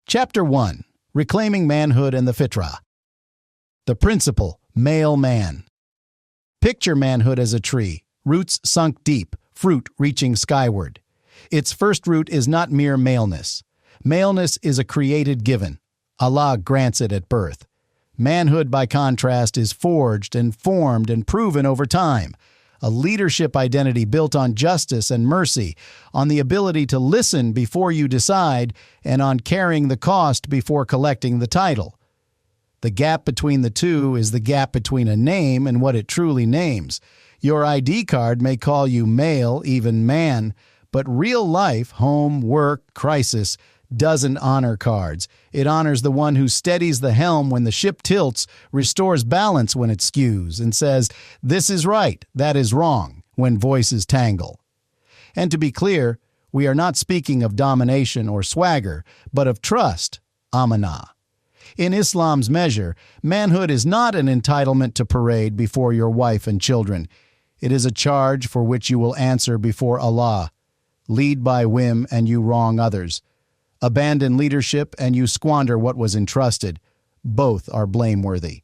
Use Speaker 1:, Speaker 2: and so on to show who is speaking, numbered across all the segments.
Speaker 1: Chapter 1. Reclaiming Manhood and the Fitrah. The principle, male man. Picture manhood as a tree, roots sunk deep, fruit reaching skyward. Its first root is not mere maleness. Maleness is a created given. Allah grants it at birth. Manhood, by contrast, is forged and formed and proven over time. A leadership identity built on justice and mercy, on the ability to listen before you decide, and on carrying the cost before collecting the title. The gap between the two is the gap between a name and what it truly names. Your ID card may call you male, even man, but real life, home, work, crisis, doesn't honor cards. It honors the one who steadies the helm when the ship tilts, restores balance when it skews, and says, "This is right, that is wrong," when voices tangle. And to be clear, we are not speaking of domination or swagger, but of trust, amanah. In Islam's measure, manhood is not an entitlement to parade before your wife and children. It is a charge for which you will answer before Allah. Lead by whim and you wrong others. Abandon leadership and you squander what was entrusted. Both are blameworthy.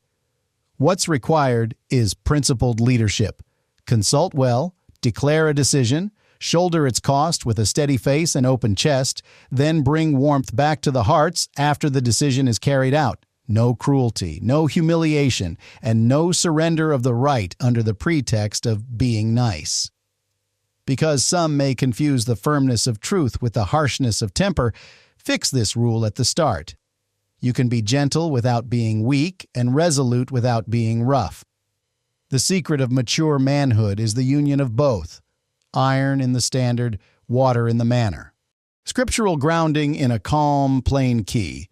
Speaker 1: What's required is principled leadership. Consult well, declare a decision, shoulder its cost with a steady face and open chest, then bring warmth back to the hearts after the decision is carried out. No cruelty, no humiliation, and no surrender of the right under the pretext of being nice. Because some may confuse the firmness of truth with the harshness of temper, fix this rule at the start. You can be gentle without being weak and resolute without being rough. The secret of mature manhood is the union of both. Iron in the standard, water in the manner. Scriptural grounding in a calm, plain key.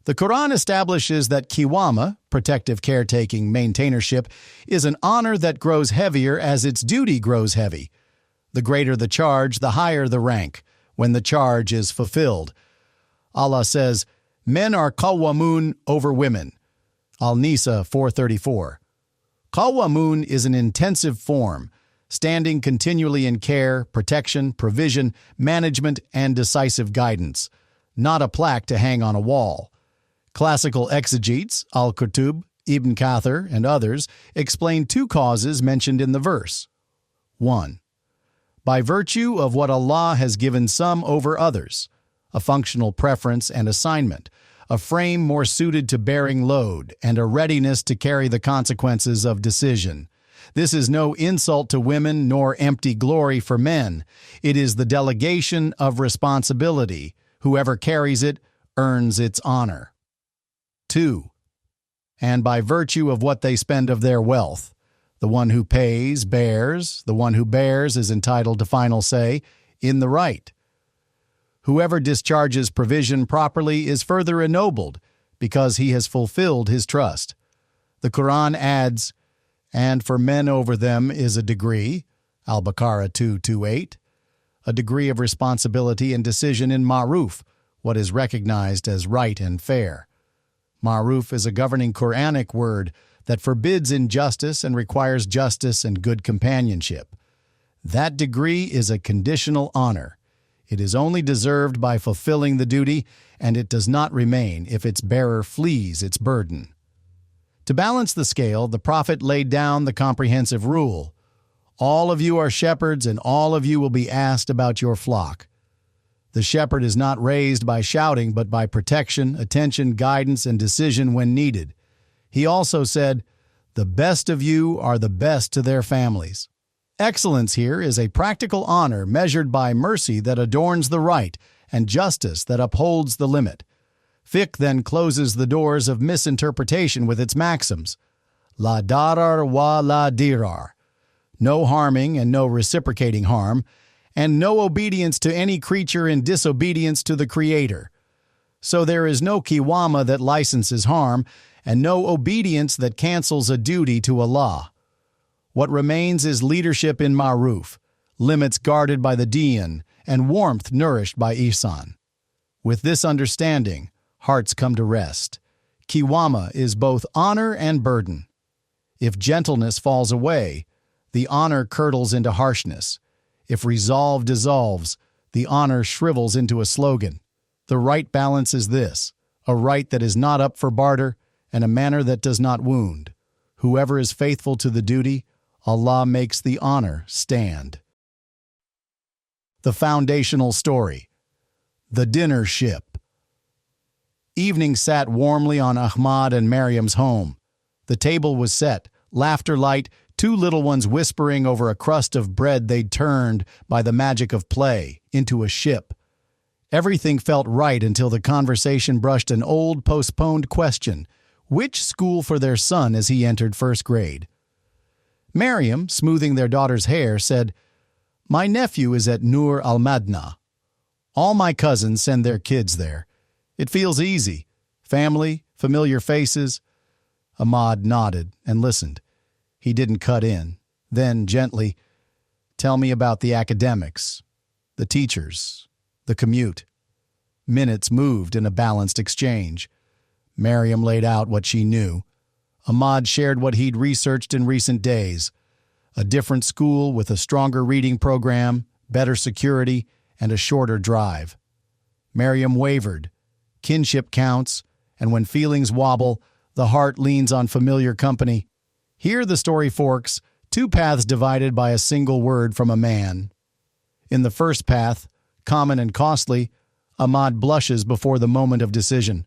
Speaker 1: The Quran establishes that Qiwāmah, protective caretaking maintainership, is an honor that grows heavier as its duty grows heavy. The greater the charge, the higher the rank, when the charge is fulfilled. Allah says, "Men are Qiwāmun over women." Al-Nisa 4:34. Qiwāmun is an intensive form, standing continually in care, protection, provision, management, and decisive guidance, not a plaque to hang on a wall. Classical exegetes, Al-Qurtub, Ibn Kathir, and others, explain two causes mentioned in the verse. 1. By virtue of what Allah has given some over others, a functional preference and assignment, a frame more suited to bearing load, and a readiness to carry the consequences of decision. This is no insult to women nor empty glory for men. It is the delegation of responsibility. Whoever carries it earns its honor. 2. And by virtue of what they spend of their wealth. The one who pays, bears. The one who bears is entitled to final say, in the right. Whoever discharges provision properly is further ennobled, because he has fulfilled his trust. The Quran adds, "And for men over them is a degree," Al-Baqarah 2:28, a degree of responsibility and decision in ma'ruf, what is recognized as right and fair. Ma'ruf is a governing Quranic word that forbids injustice and requires justice and good companionship. That degree is a conditional honor. It is only deserved by fulfilling the duty, and it does not remain if its bearer flees its burden. To balance the scale, the Prophet laid down the comprehensive rule. All of you are shepherds, and all of you will be asked about your flock. The shepherd is not raised by shouting, but by protection, attention, guidance, and decision when needed. He also said, "The best of you are the best to their families." Excellence here is a practical honor measured by mercy that adorns the right and justice that upholds the limit. Fiqh then closes the doors of misinterpretation with its maxims. La darar wa la dirar. No harming and no reciprocating harm, and no obedience to any creature in disobedience to the Creator. So there is no Qiwāmah that licenses harm, and no obedience that cancels a duty to Allah. What remains is leadership in ma'ruf, limits guarded by the deen, and warmth nourished by ihsan. With this understanding, hearts come to rest. Qiwāmah is both honor and burden. If gentleness falls away, the honor curdles into harshness. If resolve dissolves, the honor shrivels into a slogan. The right balance is this: a right that is not up for barter, and a manner that does not wound. Whoever is faithful to the duty, Allah makes the honor stand. The foundational story. The dinner ship. Evening sat warmly on Ahmad and Maryam's home. The table was set, laughter light, two little ones whispering over a crust of bread they'd turned, by the magic of play, into a ship. Everything felt right until the conversation brushed an old, postponed question: which school for their son as he entered first grade? Maryam, smoothing their daughter's hair, said, "My nephew is at Nur al-Madna. All my cousins send their kids there. It feels easy. Family, familiar faces." Ahmad nodded and listened. He didn't cut in. Then, gently, "Tell me about the academics, the teachers, the commute." Minutes moved in a balanced exchange. Maryam laid out what she knew. Ahmad shared what he'd researched in recent days: a different school with a stronger reading program, better security, and a shorter drive. Maryam wavered. Kinship counts, and when feelings wobble, the heart leans on familiar company. Here the story forks, two paths divided by a single word from a man. In the first path, common and costly, Ahmad blushes before the moment of decision.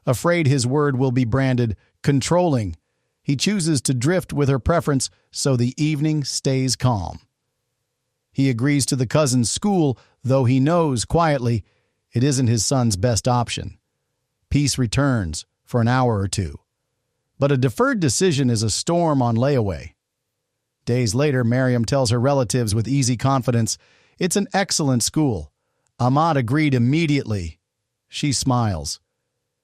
Speaker 1: Afraid his word will be branded controlling, he chooses to drift with her preference so the evening stays calm. He agrees to the cousin's school, though he knows, quietly, it isn't his son's best option. Peace returns for an hour or two. But a deferred decision is a storm on layaway. Days later, Maryam tells her relatives with easy confidence, "It's an excellent school." Ahmad agreed immediately. She smiles.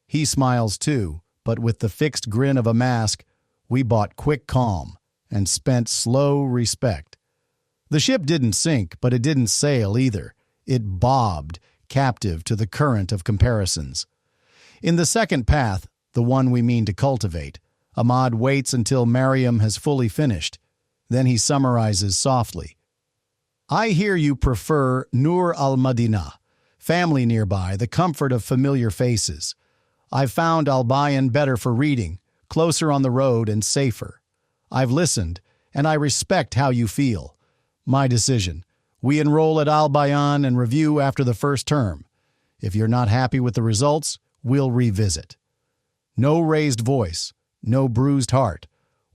Speaker 1: He smiles too, but with the fixed grin of a mask. We bought quick calm and spent slow respect. The ship didn't sink, but it didn't sail either. It bobbed, captive to the current of comparisons. In the second path, the one we mean to cultivate, Ahmad waits until Maryam has fully finished. Then he summarizes softly. "I hear you prefer Nur al-Madinah, family nearby, the comfort of familiar faces. I've found Al-Bayan better for reading, closer on the road and safer. I've listened, and I respect how you feel. My decision: we enroll at Al-Bayan and review after the first term. If you're not happy with the results, we'll revisit." No raised voice, no bruised heart.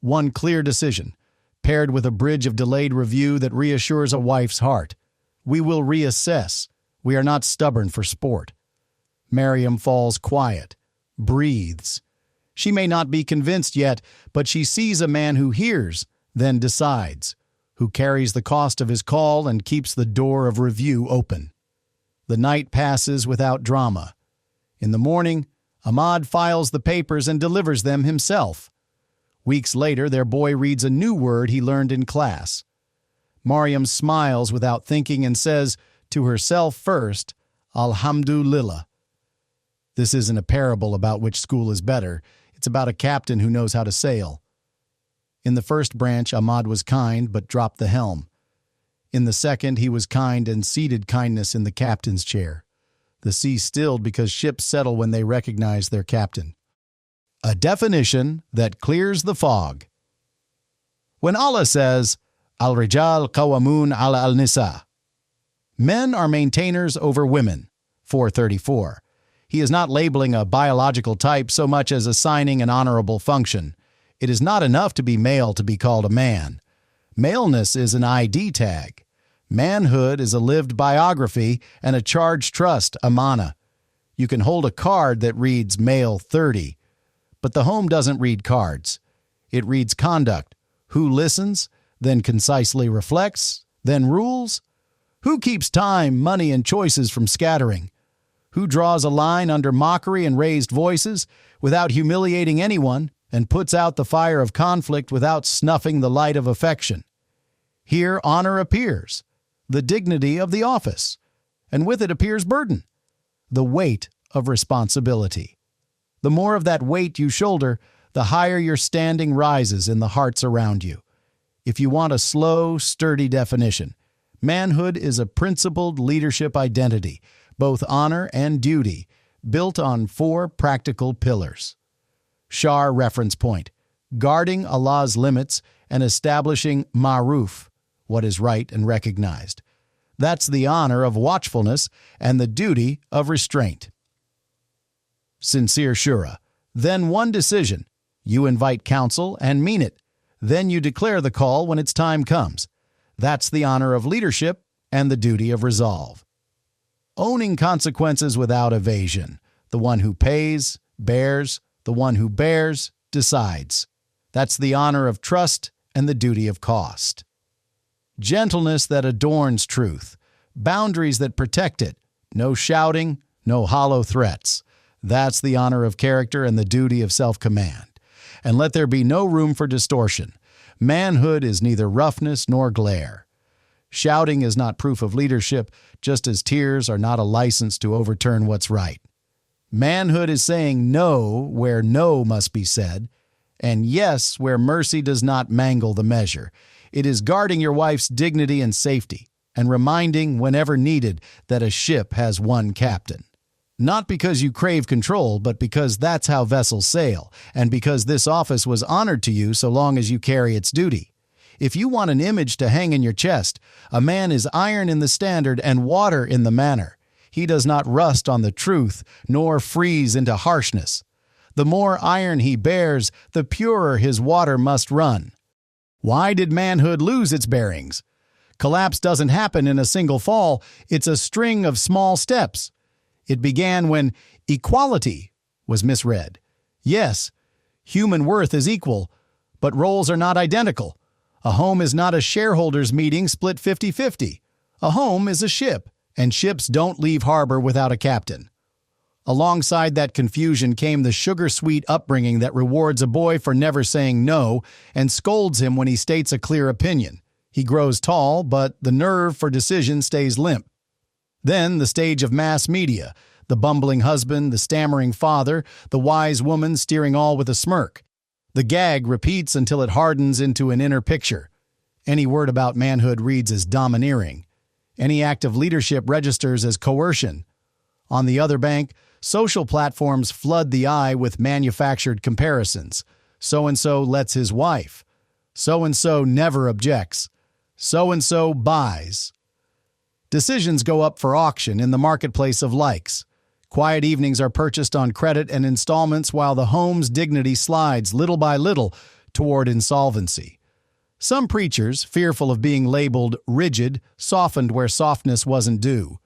Speaker 1: One clear decision, paired with a bridge of delayed review that reassures a wife's heart. We will reassess. We are not stubborn for sport. Maryam falls quiet, breathes. She may not be convinced yet, but she sees a man who hears, then decides, who carries the cost of his call and keeps the door of review open. The night passes without drama. In the morning, Ahmad files the papers and delivers them himself. Weeks later, their boy reads a new word he learned in class. Maryam smiles without thinking and says, to herself first, "Alhamdulillah." This isn't a parable about which school is better. It's about a captain who knows how to sail. In the first branch, Ahmad was kind but dropped the helm. In the second, he was kind and seated kindness in the captain's chair. The sea stilled because ships settle when they recognize their captain. A definition that clears the fog. When Allah says, "Al-Rijal Qiwāmun ala al-Nisa," men are maintainers over women, 434. He is not labeling a biological type so much as assigning an honorable function. It is not enough to be male to be called a man. Maleness is an ID tag. Manhood is a lived biography and a charged trust, amana. You can hold a card that reads male 30, but the home doesn't read cards. It reads conduct. Who listens, then concisely reflects, then rules? Who keeps time, money, and choices from scattering? Who draws a line under mockery and raised voices without humiliating anyone and puts out the fire of conflict without snuffing the light of affection? Here honor appears, the dignity of the office, and with it appears burden, the weight of responsibility. The more of that weight you shoulder, the higher your standing rises in the hearts around you. If you want a slow, sturdy definition, manhood is a principled leadership identity, both honor and duty, built on 4 practical pillars. Shar reference point, guarding Allah's limits and establishing ma'ruf, what is right and recognized. That's the honor of watchfulness and the duty of restraint. Sincere shura, then one decision. You invite counsel and mean it. Then you declare the call when its time comes. That's the honor of leadership and the duty of resolve. Owning consequences without evasion. The one who pays, bears. The one who bears, decides. That's the honor of trust and the duty of cost. Gentleness that adorns truth. Boundaries that protect it. No shouting, no hollow threats. That's the honor of character and the duty of self-command. And let there be no room for distortion. Manhood is neither roughness nor glare. Shouting is not proof of leadership, just as tears are not a license to overturn what's right. Manhood is saying no where no must be said, and yes where mercy does not mangle the measure. It is guarding your wife's dignity and safety, and reminding whenever needed that a ship has one captain. Not because you crave control, but because that's how vessels sail, and because this office was honored to you so long as you carry its duty. If you want an image to hang in your chest, a man is iron in the standard and water in the manner. He does not rust on the truth, nor freeze into harshness. The more iron he bears, the purer his water must run. Why did manhood lose its bearings? Collapse doesn't happen in a single fall. It's a string of small steps. It began when equality was misread. Yes, human worth is equal, but roles are not identical. A home is not a shareholders' meeting split 50-50. A home is a ship, and ships don't leave harbor without a captain. Alongside that confusion came the sugar-sweet upbringing that rewards a boy for never saying no and scolds him when he states a clear opinion. He grows tall, but the nerve for decision stays limp. Then the stage of mass media, the bumbling husband, the stammering father, the wise woman steering all with a smirk. The gag repeats until it hardens into an inner picture. Any word about manhood reads as domineering. Any act of leadership registers as coercion. On the other bank, social platforms flood the eye with manufactured comparisons. So-and-so lets his wife. So-and-so never objects. So-and-so buys. Decisions go up for auction in the marketplace of likes. Quiet evenings are purchased on credit and installments while the home's dignity slides little by little toward insolvency. Some preachers, fearful of being labeled rigid, softened where softness wasn't due.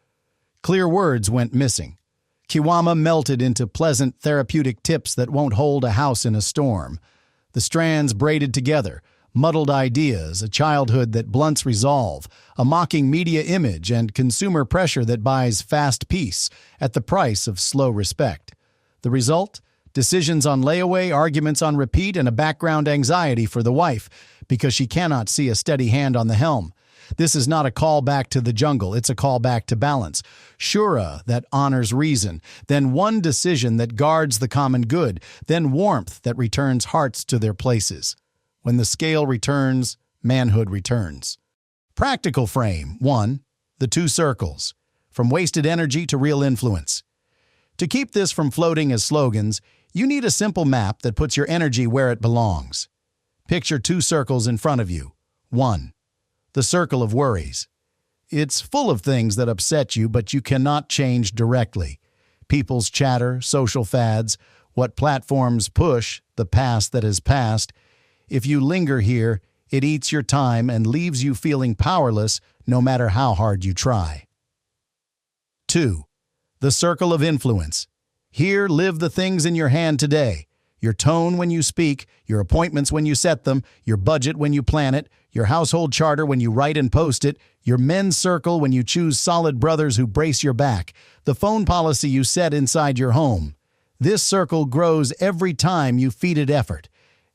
Speaker 1: Clear words went missing. Qiwāmah melted into pleasant therapeutic tips that won't hold a house in a storm. The strands braided together, muddled ideas, a childhood that blunts resolve, a mocking media image and consumer pressure that buys fast peace at the price of slow respect. The result? Decisions on layaway, arguments on repeat, and a background anxiety for the wife because she cannot see a steady hand on the helm. This is not a call back to the jungle, it's a call back to balance. Shura that honors reason, then one decision that guards the common good, then warmth that returns hearts to their places. When the scale returns, manhood returns. Practical frame 1. The 2 circles. From wasted energy to real influence. To keep this from floating as slogans, you need a simple map that puts your energy where it belongs. Picture 2 circles in front of you. 1. The circle of worries. It's full of things that upset you, but you cannot change directly. People's chatter, social fads, what platforms push, the past that has passed. If you linger here, it eats your time and leaves you feeling powerless no matter how hard you try. 2. The circle of influence. Here live the things in your hand today. Your tone when you speak, your appointments when you set them, your budget when you plan it, your household charter when you write and post it, your men's circle when you choose solid brothers who brace your back, the phone policy you set inside your home. This circle grows every time you feed it effort,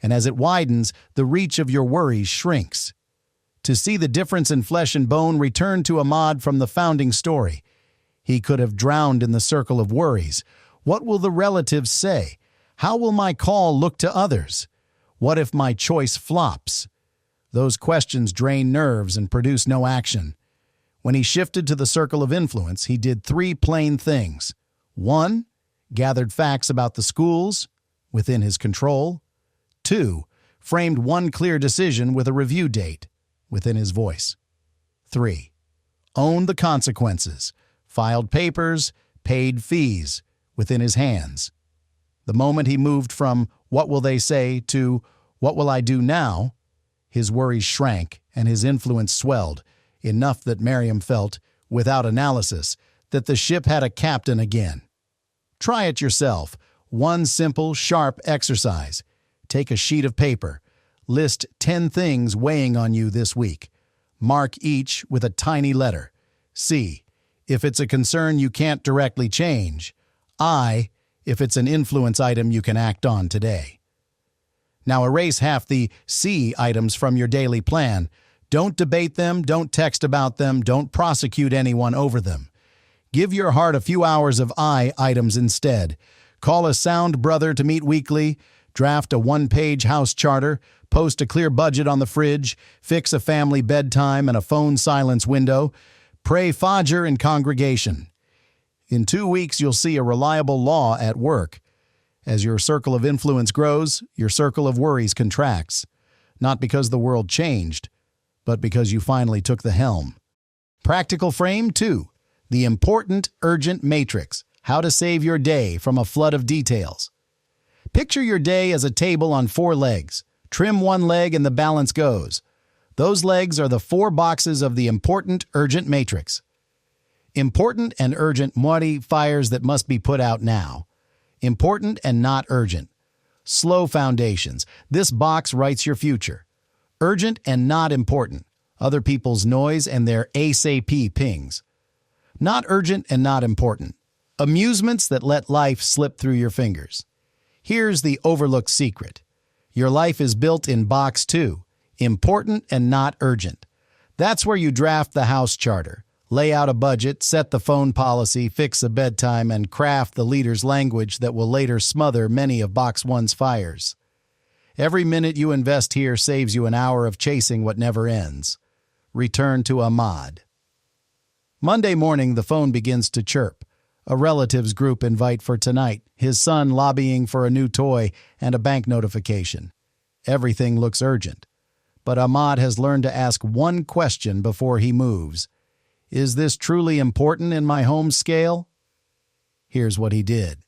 Speaker 1: and as it widens, the reach of your worries shrinks. To see the difference in flesh and bone, return to Ahmad from the founding story. He could have drowned in the circle of worries. What will the relatives say? How will my call look to others? What if my choice flops? Those questions drain nerves and produce no action. When he shifted to the circle of influence, he did 3 plain things. 1, gathered facts about the schools within his control. 2, framed one clear decision with a review date within his voice. 3, owned the consequences, filed papers, paid fees within his hands. The moment he moved from "what will they say" to "what will I do now," his worries shrank and his influence swelled, enough that Miriam felt, without analysis, that the ship had a captain again. Try it yourself. One simple, sharp exercise. Take a sheet of paper. List 10 things weighing on you this week. Mark each with a tiny letter. C, if it's a concern you can't directly change. I, if it's an influence item you can act on today. Now erase half the C items from your daily plan. Don't debate them, don't text about them, don't prosecute anyone over them. Give your heart a few hours of I items instead. Call a sound brother to meet weekly, draft a 1-page house charter, post a clear budget on the fridge, fix a family bedtime and a phone silence window, pray Fajr in congregation. In 2 weeks, you'll see a reliable law at work. As your circle of influence grows, your circle of worries contracts. Not because the world changed, but because you finally took the helm. Practical frame 2. The important, urgent matrix. How to save your day from a flood of details. Picture your day as a table on 4 legs. Trim one leg and the balance goes. Those legs are the 4 boxes of the important, urgent matrix. Important and urgent fires that must be put out now. Important and not urgent. Slow foundations. This box writes your future. Urgent and not important. Other people's noise and their ASAP pings. Not urgent and not important. Amusements that let life slip through your fingers. Here's the overlooked secret. Your life is built in box 2. Important and not urgent. That's where you draft the house charter, lay out a budget, set the phone policy, fix a bedtime, and craft the leader's language that will later smother many of box 1's fires. Every minute you invest here saves you an hour of chasing what never ends. Return to Ahmad. Monday morning, the phone begins to chirp. A relatives group invite for tonight, his son lobbying for a new toy, and a bank notification. Everything looks urgent. But Ahmad has learned to ask one question before he moves. Is this truly important in my home scale? Here's what he did.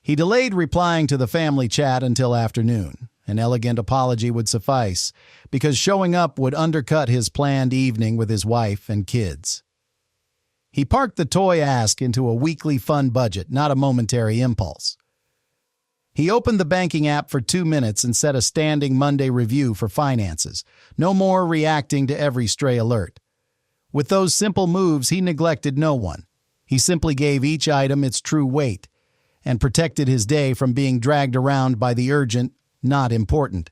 Speaker 1: He delayed replying to the family chat until afternoon. An elegant apology would suffice, because showing up would undercut his planned evening with his wife and kids. He parked the toy ask into a weekly fun budget, not a momentary impulse. He opened the banking app for 2 minutes and set a standing Monday review for finances. No more reacting to every stray alert. With those simple moves, he neglected no one. He simply gave each item its true weight and protected his day from being dragged around by the urgent, not important.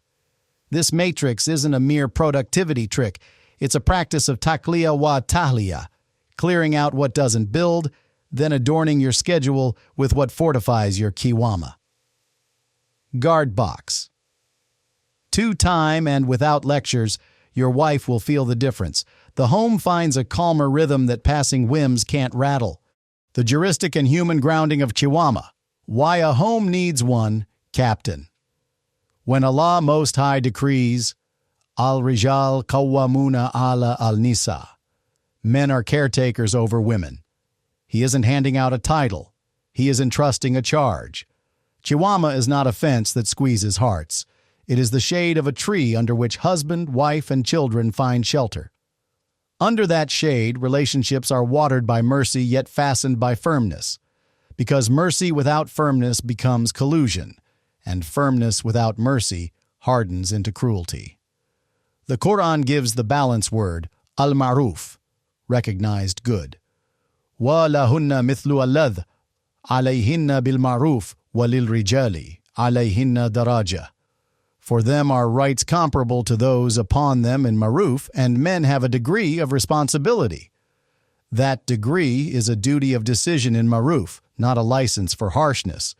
Speaker 1: This matrix isn't a mere productivity trick. It's a practice of taqliya wa tahliya, clearing out what doesn't build, then adorning your schedule with what fortifies your Qiwāmah. Guard box. 2 time and without lectures, your wife will feel the difference. The home finds a calmer rhythm that passing whims can't rattle. The juristic and human grounding of Qiwāmah. Why a home needs one, captain. When Allah Most High decrees, Al-Rijal Qawwamuna ala al-Nisa, men are caretakers over women. He isn't handing out a title. He is entrusting a charge. Qiwāmah is not a fence that squeezes hearts. It is the shade of a tree under which husband, wife, and children find shelter. Under that shade, relationships are watered by mercy yet fastened by firmness, because mercy without firmness becomes collusion, and firmness without mercy hardens into cruelty. The Quran gives the balance word, al-ma'ruf, recognized good. Wa lahunna mithlu alladh, alayhinna bil ma'ruf, walil rijali, alayhinna daraja. For them are rights comparable to those upon them in ma'ruf, and men have a degree of responsibility. That degree is a duty of decision in ma'ruf, not a license for harshness.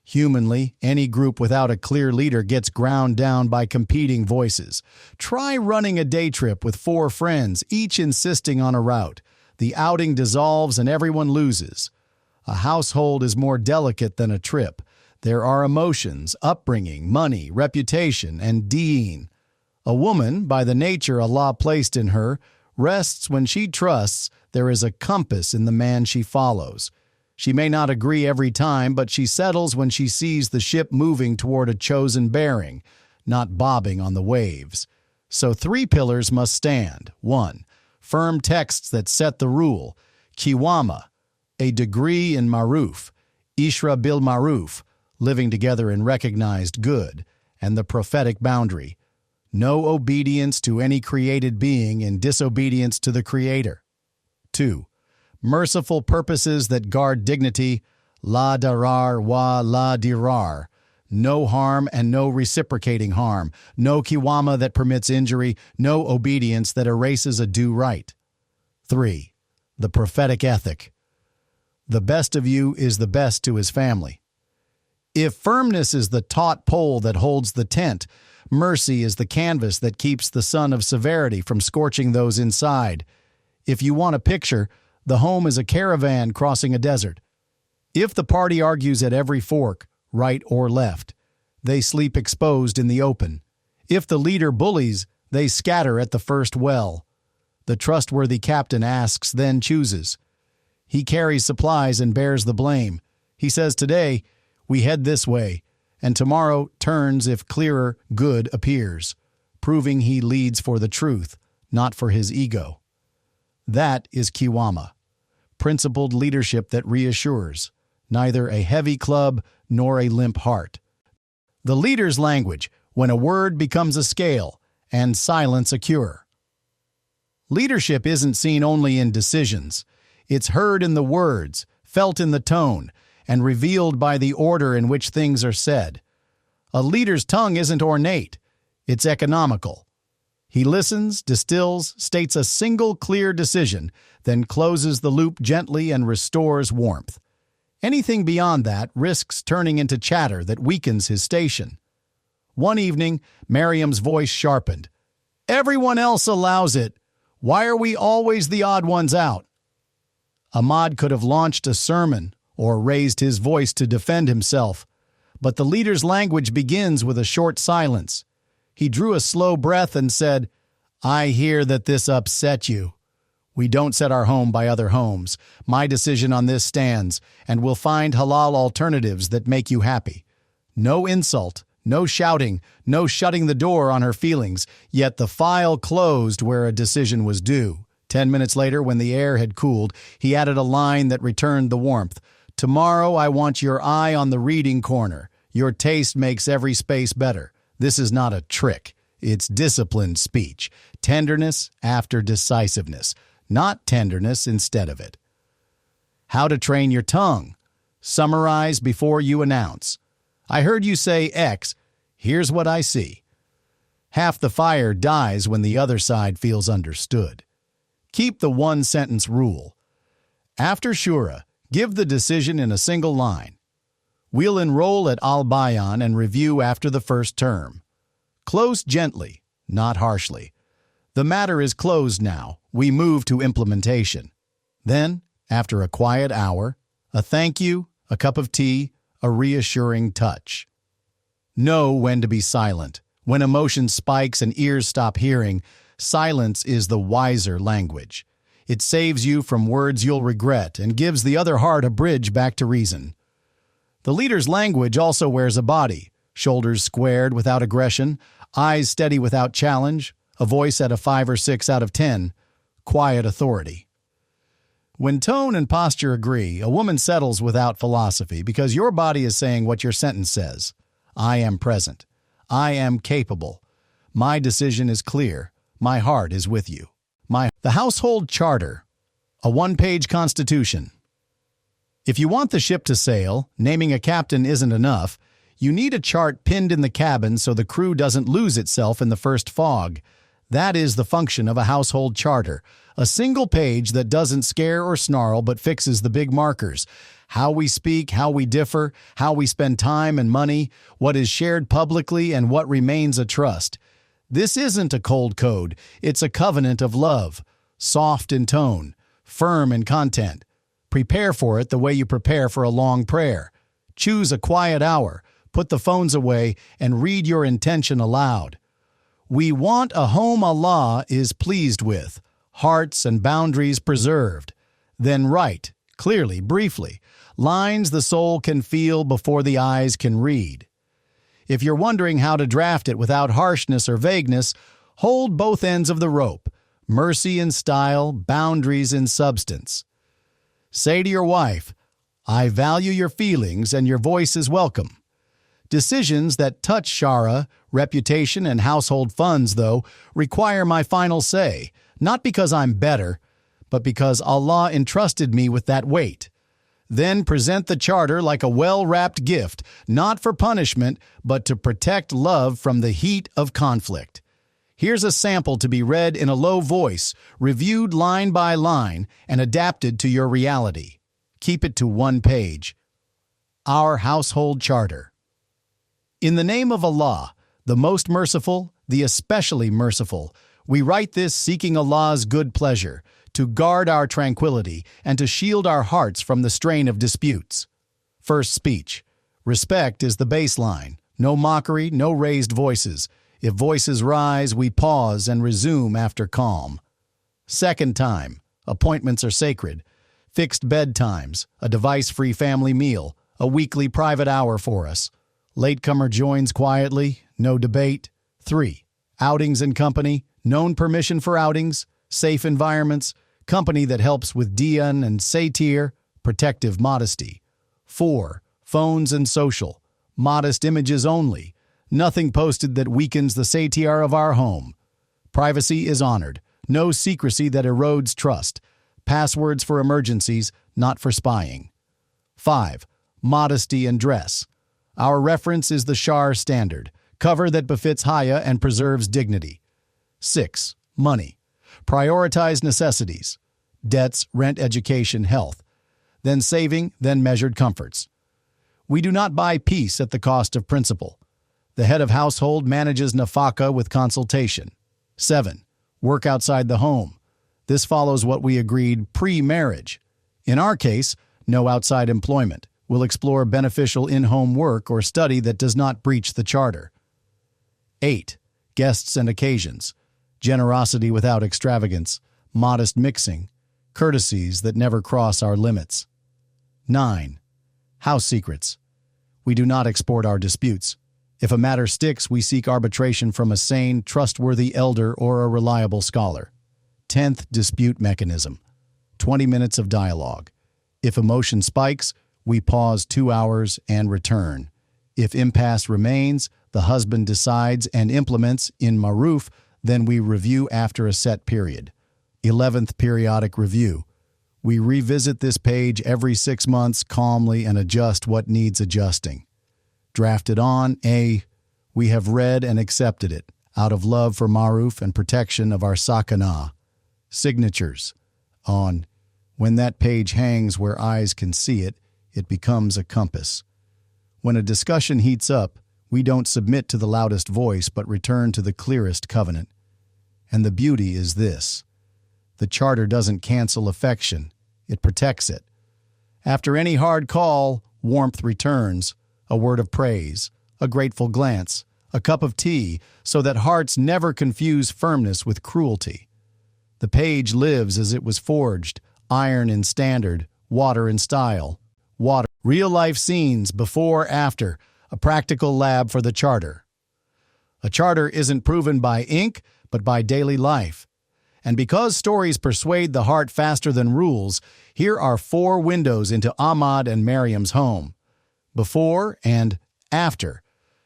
Speaker 1: Humanly, any group without a clear leader gets ground down by competing voices. Try running a day trip with 4 friends, each insisting on a route. The outing dissolves and everyone loses. A household is more delicate than a trip. There are emotions, upbringing, money, reputation, and deeing. A woman, by the nature Allah placed in her, rests when she trusts there is a compass in the man she follows. She may not agree every time, but she settles when she sees the ship moving toward a chosen bearing, not bobbing on the waves. So 3 pillars must stand. 1. Firm texts that set the rule. Qiwāmah, a degree in maruf. Ishra bil maruf, living together in recognized good. And the prophetic boundary. No obedience to any created being in disobedience to the Creator. 2. Merciful purposes that guard dignity, la darar wa la dirar, no harm and no reciprocating harm, no Qiwāmah that permits injury, no obedience that erases a due right. 3. The prophetic ethic. The best of you is the best to his family. If firmness is the taut pole that holds the tent, mercy is the canvas that keeps the sun of severity from scorching those inside. If you want a picture, the home is a caravan crossing a desert. If the party argues at every fork, right or left, they sleep exposed in the open. If the leader bullies, they scatter at the first well. The trustworthy captain asks, then chooses. He carries supplies and bears the blame. He says today, we head this way, and tomorrow turns if clearer good appears, proving he leads for the truth, not for his ego. That is Qiwāmah. Principled leadership that reassures, neither a heavy club nor a limp heart. The leader's language, when a word becomes a scale, and silence a cure. Leadership isn't seen only in decisions. It's heard in the words, felt in the tone, and revealed by the order in which things are said. A leader's tongue isn't ornate. It's economical. He listens, distills, states a single clear decision, then closes the loop gently and restores warmth. Anything beyond that risks turning into chatter that weakens his station. One evening, Miriam's voice sharpened. Everyone else allows it. Why are we always the odd ones out? Ahmad could have launched a sermon or raised his voice to defend himself, but the leader's language begins with a short silence. He drew a slow breath and said, I hear that this upset you. We don't set our home by other homes. My decision on this stands, and we'll find halal alternatives that make you happy. No insult, no shouting, no shutting the door on her feelings, yet the file closed where a decision was due. 10 minutes later, when the air had cooled, he added a line that returned the warmth. Tomorrow I want your eye on the reading corner. Your taste makes every space better. This is not a trick. It's disciplined speech. Tenderness after decisiveness, not tenderness instead of it. How to train your tongue. Summarize before you announce. I heard you say X. Here's what I see. Half the fire dies when the other side feels understood. Keep the one-sentence rule. After Shura, give the decision in a single line. We'll enroll at Al-Bayan and review after the first term. Close gently, not harshly. The matter is closed now. We move to implementation. Then, after a quiet hour, a thank you, a cup of tea, a reassuring touch. Know when to be silent. When emotion spikes and ears stop hearing, silence is the wiser language. It saves you from words you'll regret and gives the other heart a bridge back to reason. The leader's language also wears a body, shoulders squared without aggression, eyes steady without challenge, a voice at a 5 or 6 out of 10, quiet authority. When tone and posture agree, a woman settles without philosophy because your body is saying what your sentence says. I am present. I am capable. My decision is clear. My heart is with you. The household charter, a 1-page constitution. If you want the ship to sail, naming a captain isn't enough. You need a chart pinned in the cabin so the crew doesn't lose itself in the first fog. That is the function of a household charter, a single page that doesn't scare or snarl but fixes the big markers. how we speak, how we differ, how we spend time and money, what is shared publicly and what remains a trust. This isn't a cold code, it's a covenant of love, soft in tone, firm in content. Prepare for it the way you prepare for a long prayer. Choose a quiet hour, put the phones away, and read your intention aloud. We want a home Allah is pleased with, hearts and boundaries preserved. Then write, clearly, briefly, lines the soul can feel before the eyes can read. If you're wondering how to draft it without harshness or vagueness, hold both ends of the rope, mercy in style, boundaries in substance. Say to your wife, I value your feelings and your voice is welcome. Decisions that touch shara, reputation, and household funds, though, require my final say, not because I'm better, but because Allah entrusted me with that weight. Then present the charter like a well-wrapped gift, not for punishment, but to protect love from the heat of conflict. Here's a sample to be read in a low voice, reviewed line by line, and adapted to your reality. Keep it to one page. Our Household Charter. In the name of Allah, the most merciful, the especially merciful, we write this seeking Allah's good pleasure, to guard our tranquility, and to shield our hearts from the strain of disputes. First speech. Respect is the baseline. No mockery, no raised voices. If voices rise, we pause and resume after calm. Second time. Appointments are sacred. Fixed bedtimes, a device-free family meal, a weekly private hour for us. Latecomer joins quietly, no debate. 3. Outings and company, known permission for outings, safe environments, company that helps with diyan and satir, protective modesty. 4. Phones and social, modest images only, nothing posted that weakens the satir of our home. Privacy is honored, no secrecy that erodes trust, passwords for emergencies, not for spying. 5. Modesty and dress. Our reference is the Shar standard, cover that befits Haya and preserves dignity. 6. Money. Prioritize necessities, debts, rent, education, health, then saving, then measured comforts. We do not buy peace at the cost of principle. The head of household manages nafaka with consultation. 7. Work outside the home. This follows what we agreed pre-marriage. In our case, no outside employment. We'll explore beneficial in-home work or study that does not breach the charter. 8. Guests and occasions. Generosity without extravagance, modest mixing, courtesies that never cross our limits. 9. House secrets. We do not export our disputes. If a matter sticks, we seek arbitration from a sane, trustworthy elder or a reliable scholar. 10th dispute mechanism. 20 minutes of dialogue. If emotion spikes, we pause 2 hours and return. If impasse remains, the husband decides and implements in maruf. Then we review after a set period. 11th periodic review. We revisit this page every 6 months calmly and adjust what needs adjusting. Drafted on A. We have read and accepted it, out of love for maruf and protection of our sakana. Signatures. On. When that page hangs where eyes can see it, it becomes a compass. When a discussion heats up, we don't submit to the loudest voice but return to the clearest covenant. And the beauty is this. The charter doesn't cancel affection, it protects it. After any hard call, warmth returns, a word of praise, a grateful glance, a cup of tea, so that hearts never confuse firmness with cruelty. The page lives as it was forged, iron in standard, water in style. Water. Real-life scenes, before, after, a practical lab for the charter. A charter isn't proven by ink, but by daily life. And because stories persuade the heart faster than rules, here are 4 windows into Ahmad and Maryam's home. Before and after.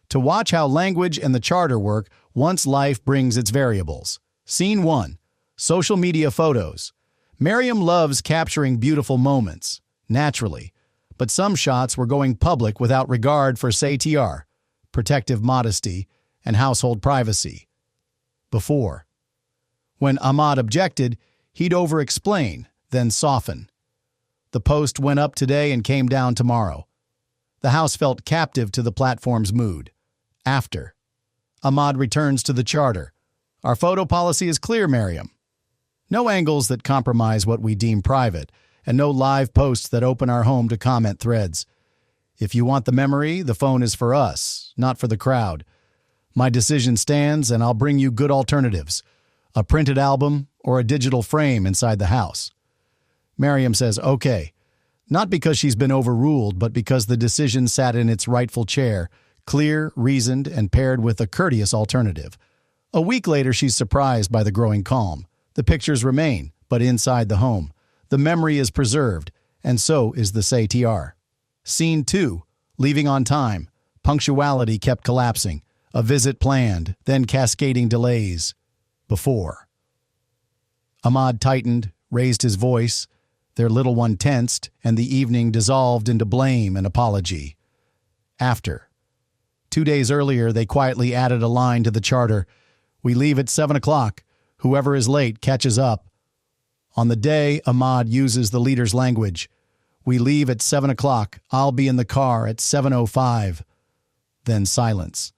Speaker 1: To watch how language and the charter work once life brings its variables. Scene 1. Social media photos. Maryam loves capturing beautiful moments, naturally. But some shots were going public without regard for satir, protective modesty, and household privacy. Before. When Ahmad objected, he'd over-explain, then soften. The post went up today and came down tomorrow. The house felt captive to the platform's mood. After. Ahmad returns to the charter. Our photo policy is clear, Miriam. No angles that compromise what we deem private, and no live posts that open our home to comment threads. If you want the memory, the phone is for us, not for the crowd. My decision stands, and I'll bring you good alternatives. A printed album or a digital frame inside the house. Miriam says, okay. Not because she's been overruled, but because the decision sat in its rightful chair, clear, reasoned, and paired with a courteous alternative. A week later, she's surprised by the growing calm. The pictures remain, but inside the home. The memory is preserved, and so is the CTR. Scene 2, leaving on time. Punctuality kept collapsing. A visit planned, then cascading delays. Before. Ahmad tightened, raised his voice. Their little one tensed, and the evening dissolved into blame and apology. After. 2 days earlier, they quietly added a line to the charter. We leave at 7 o'clock. Whoever is late catches up. On the day, Ahmad uses the leader's language. We leave at 7 o'clock. I'll be in the car at 7:05. Then silence.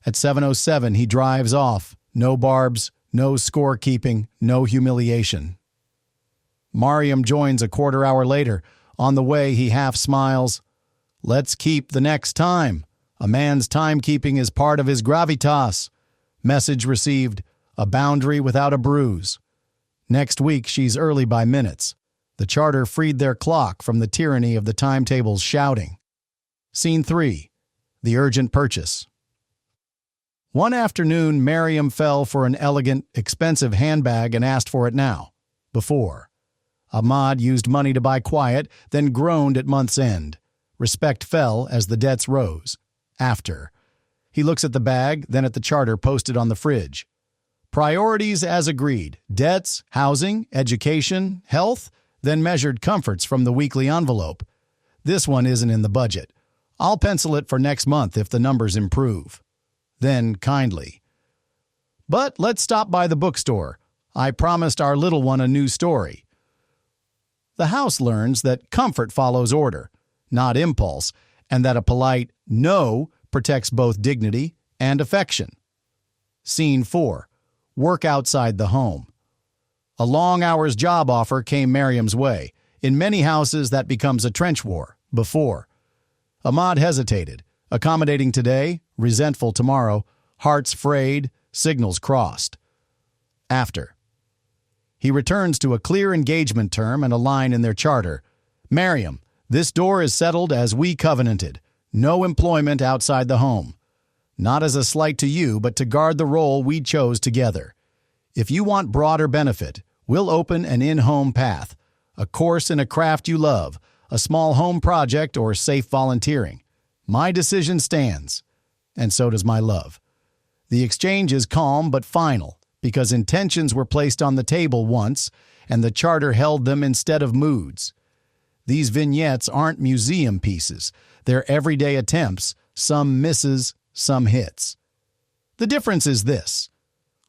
Speaker 1: At 7:07, he drives off. No barbs, no scorekeeping, no humiliation. Mariam joins a quarter hour later. On the way, he half smiles. Let's keep the next time. A man's timekeeping is part of his gravitas. Message received. A boundary without a bruise. Next week, she's early by minutes. The charter freed their clock from the tyranny of the timetable's shouting. Scene 3. The urgent purchase. One afternoon, Miriam fell for an elegant, expensive handbag and asked for it now. Before. Ahmad used money to buy quiet, then groaned at month's end. Respect fell as the debts rose. After. He looks at the bag, then at the charter posted on the fridge. Priorities as agreed. Debts, housing, education, health, then measured comforts from the weekly envelope. This one isn't in the budget. I'll pencil it for next month if the numbers improve. Then kindly. But let's stop by the bookstore. I promised our little one a new story. The house learns that comfort follows order, not impulse, and that a polite no protects both dignity and affection. Scene 4. Work outside the home. A long hours job offer came Miriam's way. In many houses, that becomes a trench war. Before. Ahmad hesitated, accommodating today, resentful tomorrow, hearts frayed, signals crossed. After. He returns to a clear engagement term and a line in their charter. Miriam, this door is settled as we covenanted. No employment outside the home. Not as a slight to you, but to guard the role we chose together. If you want broader benefit, we'll open an in-home path, a course in a craft you love, a small home project, or safe volunteering. My decision stands, and so does my love. The exchange is calm but final, because intentions were placed on the table once, and the charter held them instead of moods. These vignettes aren't museum pieces. They're everyday attempts, some misses, some hits. The difference is this.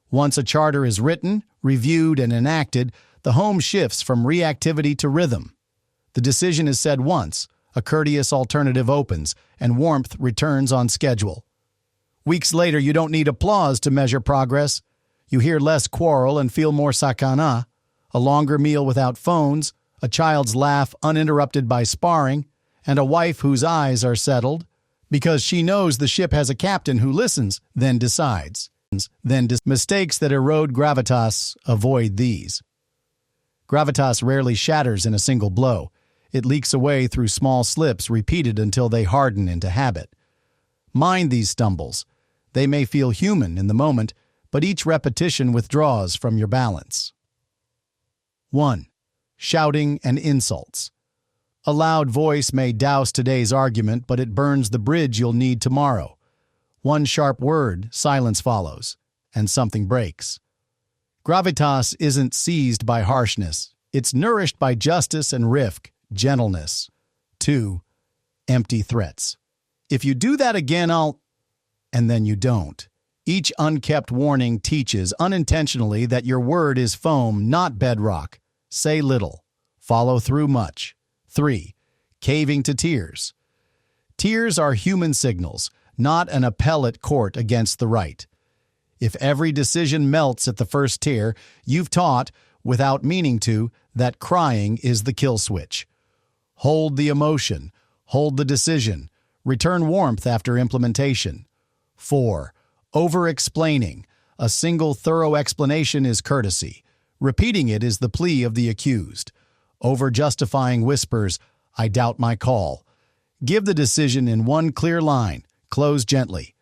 Speaker 1: Once a charter is written, reviewed, and enacted, the home shifts from reactivity to rhythm. The decision is said once, a courteous alternative opens, and warmth returns on schedule. Weeks later, you don't need applause to measure progress. You hear less quarrel and feel more sakana, a longer meal without phones, a child's laugh uninterrupted by sparring, and a wife whose eyes are settled, because she knows the ship has a captain who listens, then decides. Mistakes that erode gravitas avoid these. Gravitas rarely shatters in a single blow. It leaks away through small slips repeated until they harden into habit. Mind these stumbles. They may feel human in the moment, but each repetition withdraws from your balance. 1. Shouting and insults. A loud voice may douse today's argument, but it burns the bridge you'll need tomorrow. One sharp word, silence follows, and something breaks. Gravitas isn't seized by harshness. It's nourished by justice and rifq, gentleness. 2. Empty threats. If you do that again, I'll... And then you don't. Each unkept warning teaches unintentionally that your word is foam, not bedrock. Say little. Follow through much. 3. Caving to tears. Tears are human signals, not an appellate court against the right. If every decision melts at the first tear, you've taught, without meaning to, that crying is the kill switch. Hold the emotion. Hold the decision. Return warmth after implementation. 4. Over-explaining. A single thorough explanation is courtesy. Repeating it is the plea of the accused. Over-justifying whispers, I doubt my call. Give the decision in one clear line. Close gently.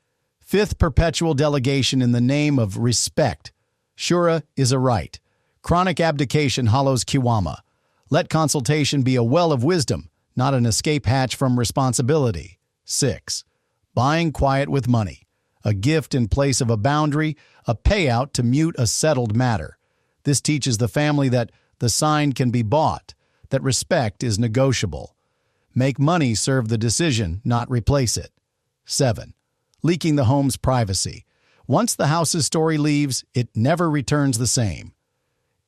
Speaker 1: 5th, perpetual delegation in the name of respect. Shura is a right. Chronic abdication hollows Qiwāmah. Let consultation be a well of wisdom, not an escape hatch from responsibility. 6. Buying quiet with money. A gift in place of a boundary, a payout to mute a settled matter. This teaches the family that the sign can be bought, that respect is negotiable. Make money serve the decision, not replace it. 7. Leaking the home's privacy. Once the house's story leaves, it never returns the same.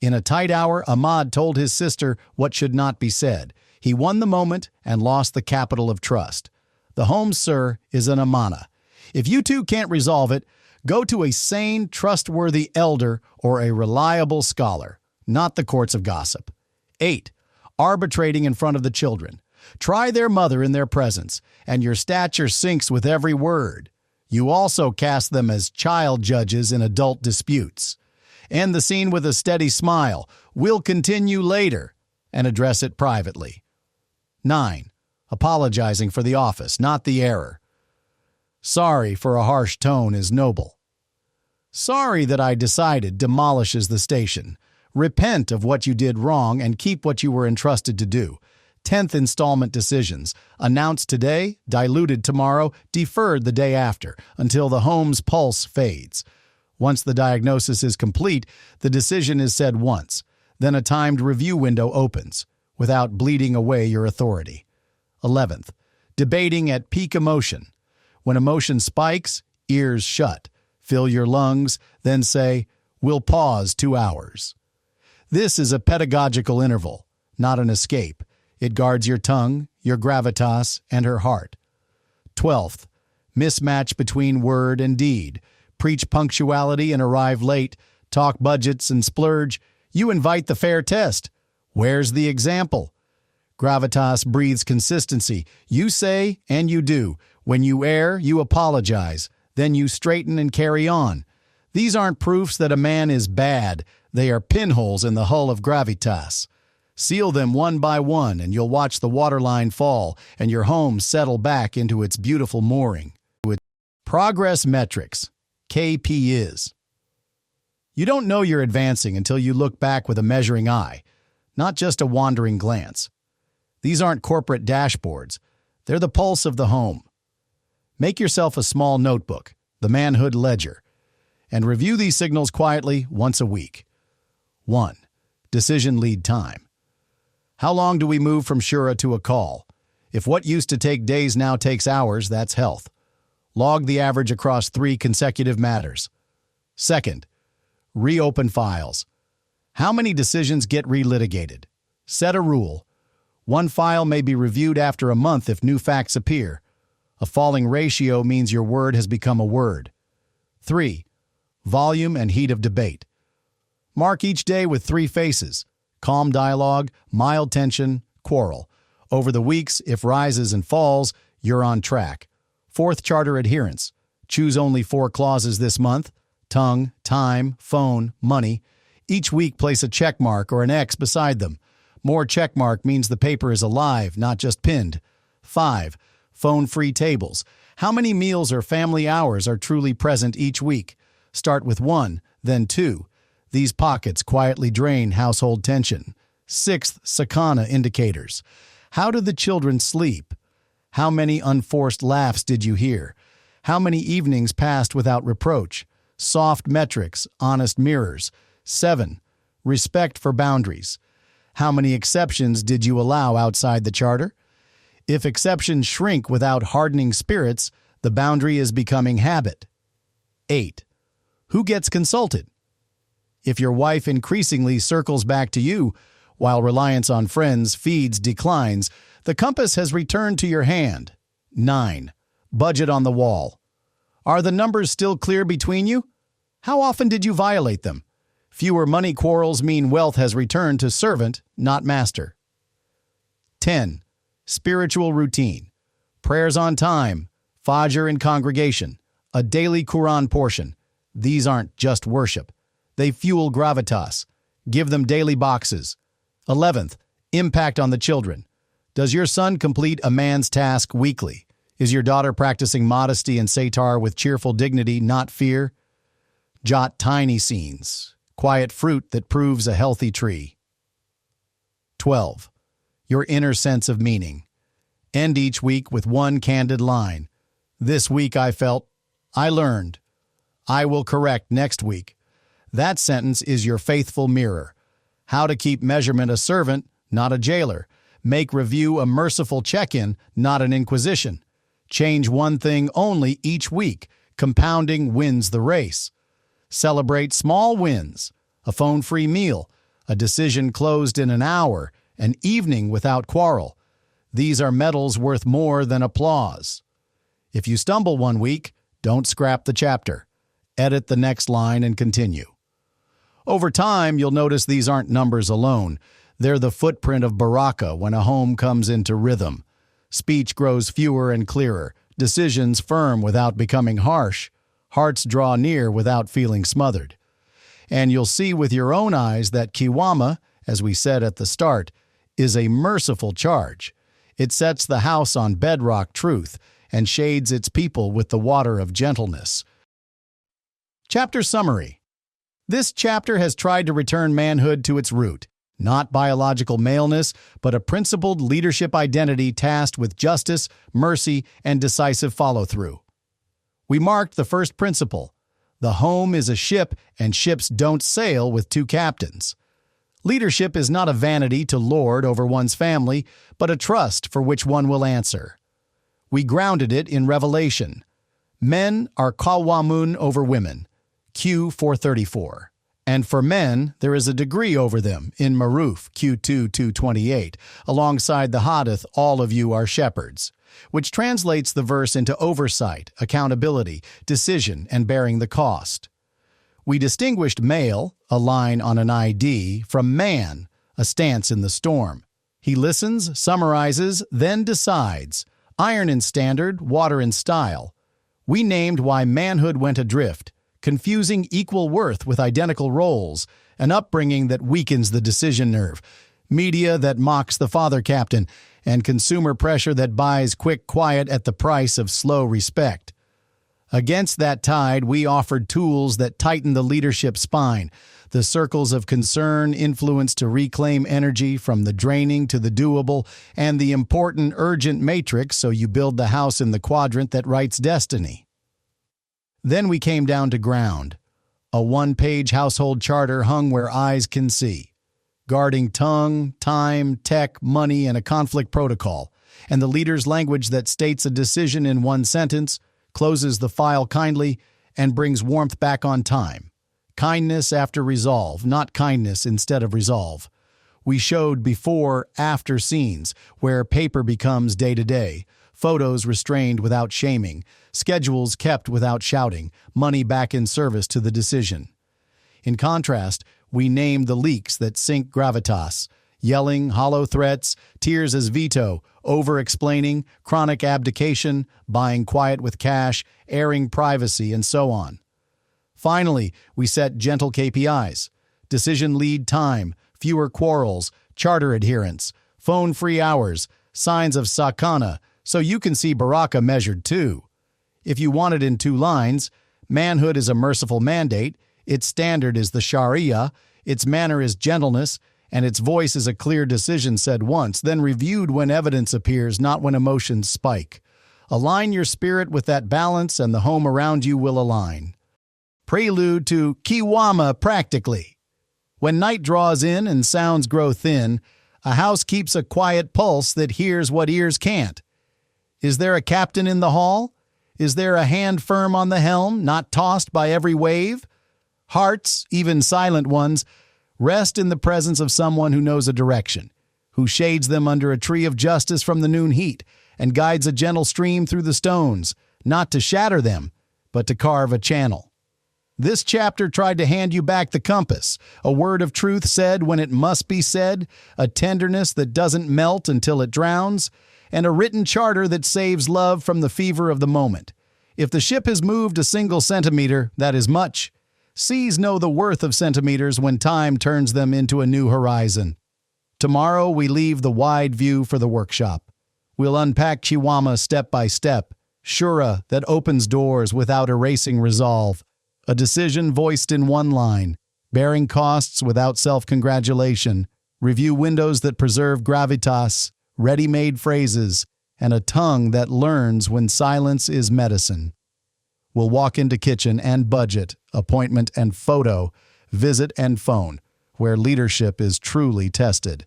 Speaker 1: In a tight hour, Ahmad told his sister what should not be said. He won the moment and lost the capital of trust. The home, sir, is an amana. If you two can't resolve it, go to a sane, trustworthy elder or a reliable scholar, not the courts of gossip. 8. Arbitrating in front of the children. Try their mother in their presence, and your stature sinks with every word. You also cast them as child judges in adult disputes. End the scene with a steady smile. We'll continue later, and address it privately. 9. Apologizing for the office, not the error. Sorry for a harsh tone is noble. Sorry that I decided demolishes the station. Repent of what you did wrong and keep what you were entrusted to do. 10th installment decisions. Announced today, diluted tomorrow, deferred the day after, until the home's pulse fades. Once the diagnosis is complete, the decision is said once. Then a timed review window opens, without bleeding away your authority. 11th, debating at peak emotion. When emotion spikes, ears shut. Fill your lungs, then say, we'll pause 2 hours. This is a pedagogical interval, not an escape. It guards your tongue, your gravitas, and her heart. 12th, mismatch between word and deed. Preach punctuality and arrive late. Talk budgets and splurge. You invite the fair test. Where's the example? Gravitas breathes consistency. You say and you do. When you err, you apologize. Then you straighten and carry on. These aren't proofs that a man is bad. They are pinholes in the hull of gravitas. Seal them one by one, and you'll watch the waterline fall and your home settle back into its beautiful mooring. Progress metrics, KPIs. You don't know you're advancing until you look back with a measuring eye, not just a wandering glance. These aren't corporate dashboards. They're the pulse of the home. Make yourself a small notebook, the Manhood ledger, and review these signals quietly once a week. 1. Decision lead time. How long do we move from Shura to a call? If what used to take days now takes hours, that's health. Log the average across 3 consecutive matters. 2. Reopen files. How many decisions get relitigated? Set a rule. 1 file may be reviewed after a month if new facts appear. A falling ratio means your word has become a word. 3. Volume and heat of debate. Mark each day with 3 faces: calm dialogue, mild tension, quarrel. Over the weeks, if rises and falls, you're on track. 4th, charter adherence. Choose only 4 clauses this month: tongue, time, phone, money. Each week, place a check mark or an X beside them. More check mark means the paper is alive, not just pinned. 5. Phone-free tables. How many meals or family hours are truly present each week? Start with 1, then 2. These pockets quietly drain household tension. 6th, sakana indicators. How do the children sleep? How many unforced laughs did you hear? How many evenings passed without reproach? Soft metrics, honest mirrors. 7. Respect for boundaries. How many exceptions did you allow outside the charter? If exceptions shrink without hardening spirits, the boundary is becoming habit. 8. Who gets consulted? If your wife increasingly circles back to you, While reliance on friends feeds declines, the compass has returned to your hand. 9. Budget on the wall. Are the numbers still clear between you? How often did you violate them? Fewer money quarrels mean wealth has returned to servant, not master. 10. Spiritual routine. Prayers on time, Fajr in congregation, a daily Quran portion. These aren't just worship. They fuel gravitas. Give them daily boxes. 11th, impact on the children. Does your son complete a man's task weekly? Is your daughter practicing modesty and satar with cheerful dignity, not fear? Jot tiny scenes, quiet fruit that proves a healthy tree. 12. Your inner sense of meaning. End each week with one candid line. This week I felt, I learned. I will correct next week. That sentence is your faithful mirror. How to keep measurement a servant, not a jailer. Make review a merciful check-in, not an inquisition. Change one thing only each week. Compounding wins the race. Celebrate small wins. A phone-free meal. A decision closed in an hour. An evening without quarrel. These are medals worth more than applause. If you stumble one week, don't scrap the chapter. Edit the next line and continue. Over time, you'll notice these aren't numbers alone. They're the footprint of baraka when a home comes into rhythm. Speech grows fewer and clearer, decisions firm without becoming harsh, hearts draw near without feeling smothered. And you'll see with your own eyes that Qiwāmah, as we said at the start, is a merciful charge. It sets the house on bedrock truth and shades its people with the water of gentleness. Chapter summary. This chapter has tried to return manhood to its root, not biological maleness, but a principled leadership identity tasked with justice, mercy, and decisive follow-through. We marked the first principle. The home is a ship, and ships don't sail with two captains. Leadership is not a vanity to lord over one's family, but a trust for which one will answer. We grounded it in Revelation. Men are Qiwāmun over women, Q 434. And for men, there is a degree over them in Maruf, Q2 228, alongside the Hadith, all of you are shepherds, which translates the verse into oversight, accountability, decision, and bearing the cost. We distinguished male, a line on an ID, from man, a stance in the storm. He listens, summarizes, then decides. Iron in standard, water in style. We named why manhood went adrift, confusing equal worth with identical roles, an upbringing that weakens the decision nerve, media that mocks the father captain, and consumer pressure that buys quick quiet at the price of slow respect. Against that tide, we offered tools that tighten the leadership spine, the circles of concern influence to reclaim energy from the draining to the doable, and the important urgent matrix so you build the house in the quadrant that writes destiny. Then we came down to ground, a one-page household charter hung where eyes can see, guarding tongue, time, tech, money, and a conflict protocol, and the leader's language that states a decision in one sentence, closes the file kindly, and brings warmth back on time. Kindness after resolve, not kindness instead of resolve. We showed before-after scenes where paper becomes day-to-day, photos restrained without shaming, schedules kept without shouting, money back in service to the decision. In contrast, we named the leaks that sink gravitas, yelling, hollow threats, tears as veto, over-explaining, chronic abdication, buying quiet with cash, airing privacy, and so on. Finally, we set gentle KPIs, decision lead time, fewer quarrels, charter adherence, phone-free hours, signs of sakana, so you can see baraka measured too. If you want it in 2 lines, manhood is a merciful mandate, its standard is the Sharia, its manner is gentleness, and its voice is a clear decision said once, then reviewed when evidence appears, not when emotions spike. Align your spirit with that balance, and the home around you will align. Prelude to Qiwāmah practically. When night draws in and sounds grow thin, a house keeps a quiet pulse that hears what ears can't. Is there a captain in the hall? Is there a hand firm on the helm, not tossed by every wave? Hearts, even silent ones, Rest in the presence of someone who knows a direction, who shades them under a tree of justice from the noon heat, and guides a gentle stream through the stones, not to shatter them, but to carve a channel. This chapter tried to hand you back the compass, a word of truth said when it must be said, a tenderness that doesn't melt until it drowns, and a written charter that saves love from the fever of the moment. If the ship has moved a single centimeter, that is much. Seas know the worth of centimeters when time turns them into a new horizon. Tomorrow we leave the wide view for the workshop. We'll unpack Qiwāmah step by step, Shura that opens doors without erasing resolve, a decision voiced in one line, bearing costs without self-congratulation, review windows that preserve gravitas, ready-made phrases, and a tongue that learns when silence is medicine. We'll walk into kitchen and budget, appointment and photo, visit and phone, where leadership is truly tested.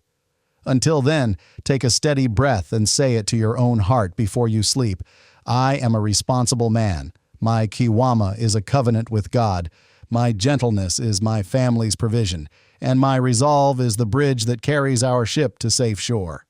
Speaker 1: Until then, take a steady breath and say it to your own heart before you sleep. I am a responsible man. My Qiwāmah is a covenant with God. My gentleness is my family's provision, and my resolve is the bridge that carries our ship to safe shore.